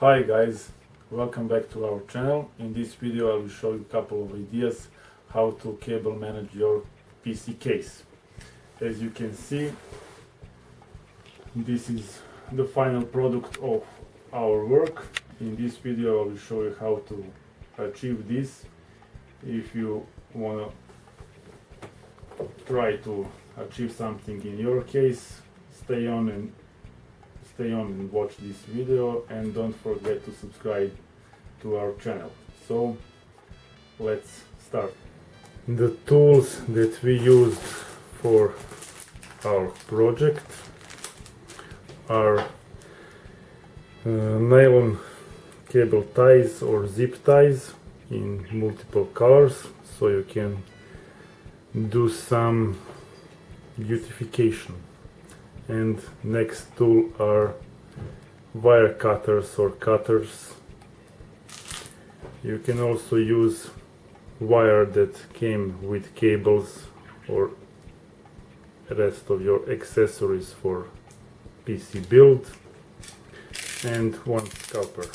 Hi guys, welcome back to our channel. In this video I will show you a couple of ideas how to cable manage your PC case. As you can see, this is the final product of our work. In this video I will show you how to achieve this. If you want to try to achieve something in your case, stay on and watch this video, and don't forget to subscribe to our channel. So let's start. The tools that we used for our project are nylon cable ties or zip ties in multiple colors, so you can do some beautification. And next tool are wire cutters or cutters. You can also use wire that came with cables or rest of your accessories for PC build, and one scalper.